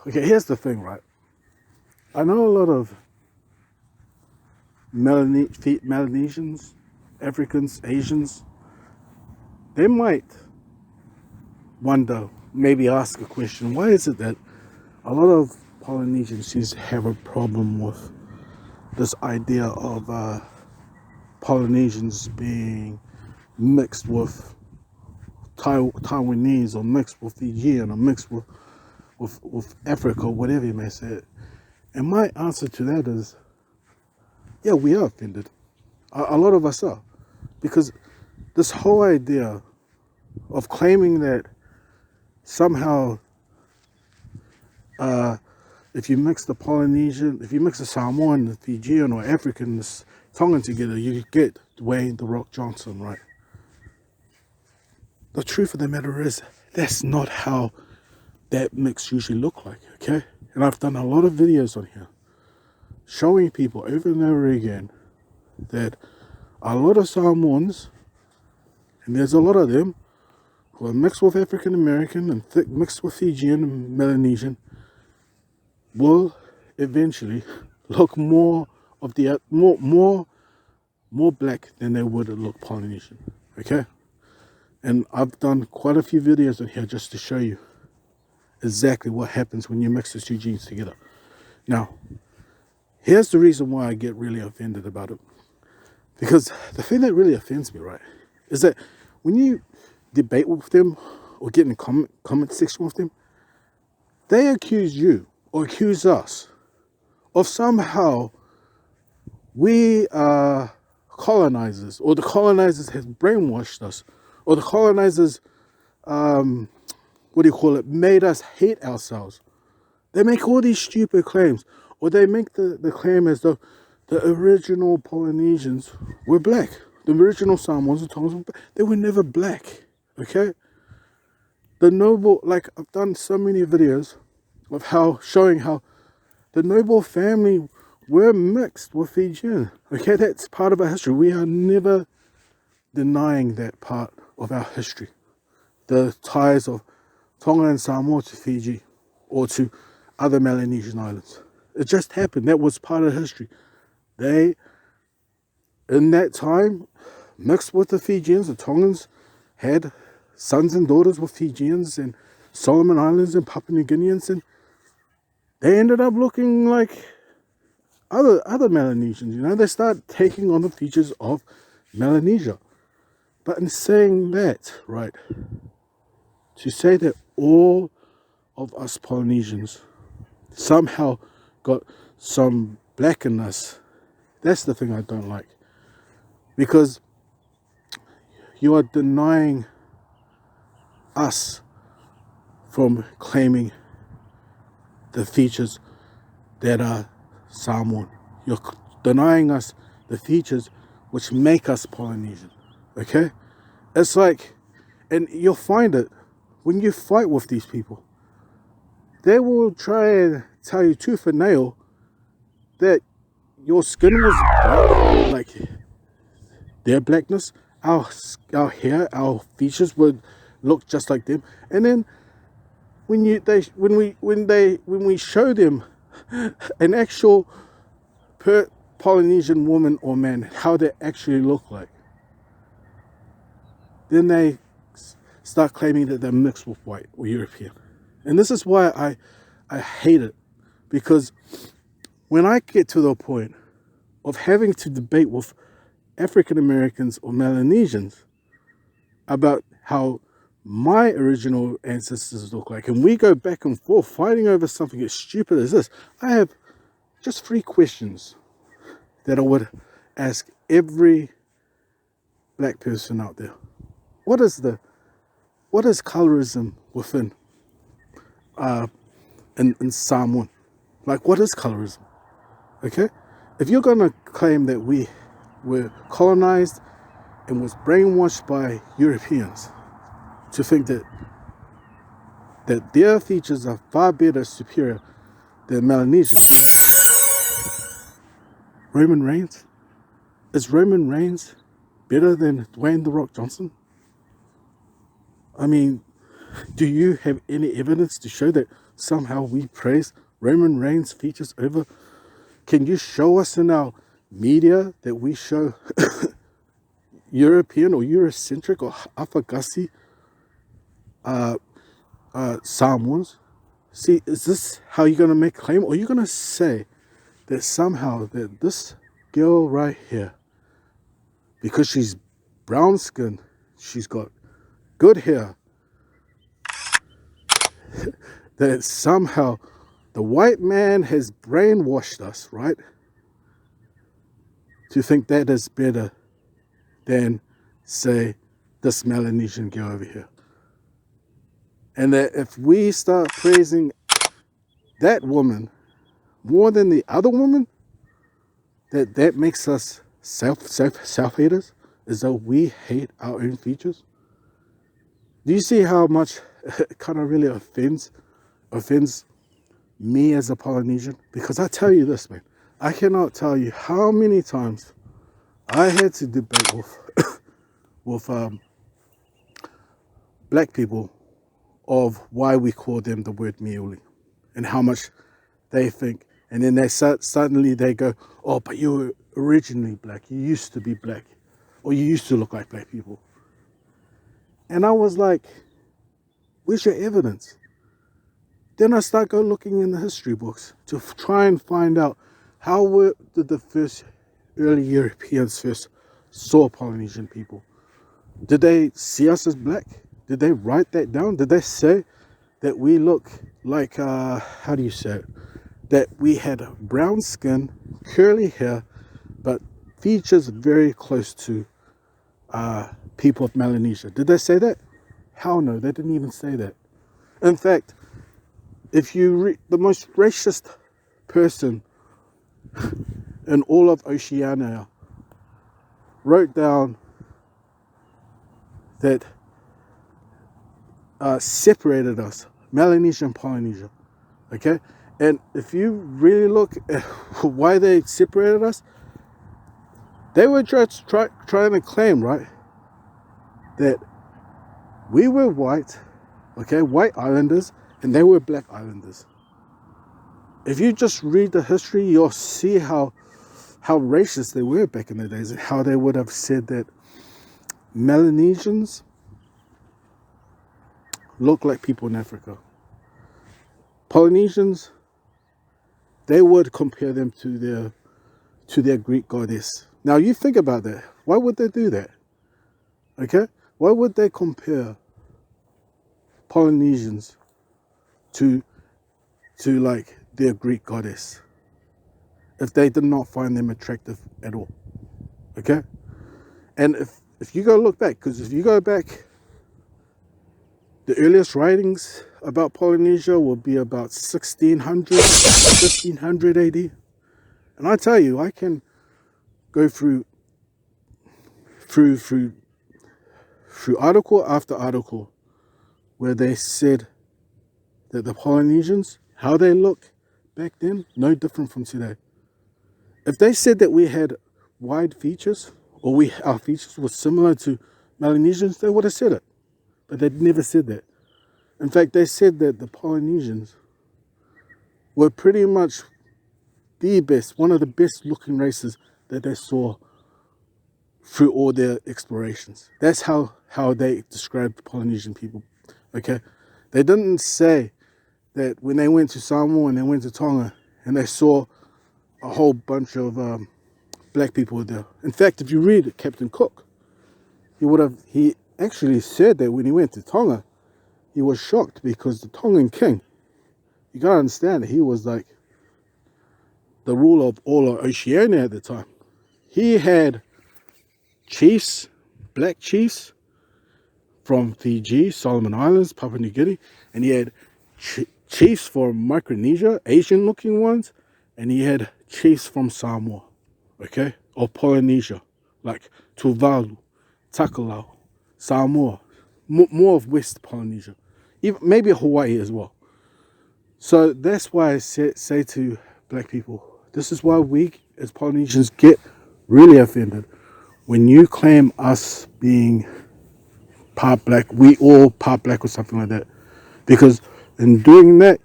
Okay, here's the thing, right? I know a lot of Melanesians, Africans, Asians. They might wonder, maybe ask a question, why is it that a lot of Polynesians seems to have a problem with this idea of Polynesians being mixed with Taiwanese or mixed with Fijian or mixed with Africa, or whatever you may say it. And my answer to that is, yeah, we are offended. A lot of us are. Because this whole idea of claiming that somehow if you mix the Polynesian, if you mix the Samoan, the Fijian or African, this Tongan together, you get Dwayne "The Rock" Johnson, right? The truth of the matter is, that's not how that mix usually look like, okay? And I've done a lot of videos on here showing people over and over again that a lot of Samoans, and there's a lot of them, who are mixed with African American and mixed with Fijian and Melanesian, will eventually look more of the more black than they would look Polynesian, okay? And I've done quite a few videos on here just to show you exactly what happens when you mix the two genes together. Now, here's the reason why I get really offended about it. Because the thing that really offends me, right, is that when you debate with them or get in the comment section with them, they accuse you or accuse us of somehow we are colonizers, or the colonizers have brainwashed us, or the colonizers, made us hate ourselves. They make all these stupid claims, or they make the claim as though the original Polynesians were black. The original Samoans and Tongans, they were never black, okay? The noble, like I've done so many videos of showing how the noble family were mixed with Fijian, okay? That's part of our history. We are never denying that part of our history. The ties of Tonga and Samoa to Fiji or to other Melanesian islands. It just happened. That was part of history. They, in that time, mixed with the Fijians. The Tongans had sons and daughters with Fijians and Solomon Islands and Papua New Guineans, and they ended up looking like other Melanesians, you know. They start taking on the features of Melanesia. But in saying that, right, to say that all of us Polynesians somehow got some black in us, that's the thing I don't like. Because you are denying us from claiming the features that are Samoan. You're denying us the features which make us Polynesian, okay? It's like, and you'll find it when you fight with these people. They will try and tell you tooth and nail that your skin was black, like their blackness, our hair, our features would look just like them. And then when we show them an actual Polynesian woman or man, how they actually look like, then they start claiming that they're mixed with white or European. And this is why I hate it. Because when I get to the point of having to debate with African Americans or Melanesians about how my original ancestors look like, and we go back and forth fighting over something as stupid as this, I have just 3 questions that I would ask every black person out there. What is colorism within in Samoan? Like, what is colorism? Okay? If you're gonna claim that we were colonized and was brainwashed by Europeans to think that their features are far better, superior than Melanesians, Roman Reigns? Is Roman Reigns better than Dwayne "The Rock" Johnson? I mean, do you have any evidence to show that somehow we praise Roman Reigns features over? Can you show us in our media that we show European or Eurocentric or Afagasi Samoans? See, is this how you're going to make a claim? Or are you going to say that somehow that this girl right here, because she's brown skinned, she's got good hair, that somehow the white man has brainwashed us, right? To think that is better than, say, this Melanesian girl over here. And that if we start praising that woman more than the other woman, that makes us self-haters, as though we hate our own features. Do you see how much it kind of really offends me as a Polynesian? Because I tell you this, man, I cannot tell you how many times I had to debate with black people of why we call them the word miuli and how much they think. And then they suddenly they go, oh, but you were originally black. You used to be black. Or you used to look like black people. And I was like, where's your evidence? Then I start go looking in the history books to try and find out how did the first early Europeans first saw Polynesian people. Did they see us as black? Did they write that down? Did they say that we look like, how do you say it? That we had brown skin, curly hair, but features very close to people of Melanesia. Did they say that? Hell no, they didn't even say that. In fact, if you read the most racist person in all of Oceania wrote down that separated us, Melanesia and Polynesia, okay? And if you really look at why they separated us, they were trying to claim, right, that we were white, okay, white islanders, and they were black islanders. If you just read the history, you'll see how racist they were back in the days and how they would have said that Melanesians look like people in Africa. Polynesians, they would compare them to their Greek goddess. Now you think about that. Why would they do that? Okay? Why would they compare Polynesians to like their Greek goddess if they did not find them attractive at all? Okay? And if you go look back, because if you go back, the earliest writings about Polynesia will be about 1600, 1500 AD. And I tell you, I can go through article after article where they said that the Polynesians, how they look back then, no different from today. If they said that we had wide features, or our features were similar to Melanesians, they would have said it. But they never said that. In fact, they said that the Polynesians were pretty much the best, one of the best looking races that they saw through all their explorations. That's how they described Polynesian people. Okay? They didn't say that when they went to Samoa and they went to Tonga and they saw a whole bunch of black people there. In fact, if you read Captain Cook, he actually said that when he went to Tonga, he was shocked because the Tongan king, you gotta understand that he was like the ruler of all of Oceania at the time. He had chiefs, black chiefs from Fiji, Solomon Islands, Papua New Guinea, and he had chiefs from Micronesia, Asian looking ones, and he had chiefs from Samoa, okay, or Polynesia, like Tuvalu, Takalau, Samoa, more of West Polynesia, even maybe Hawaii as well. So that's why I say to black people, this is why we as Polynesians get really offended when you claim us being part black, we all part black or something like that. Because in doing that,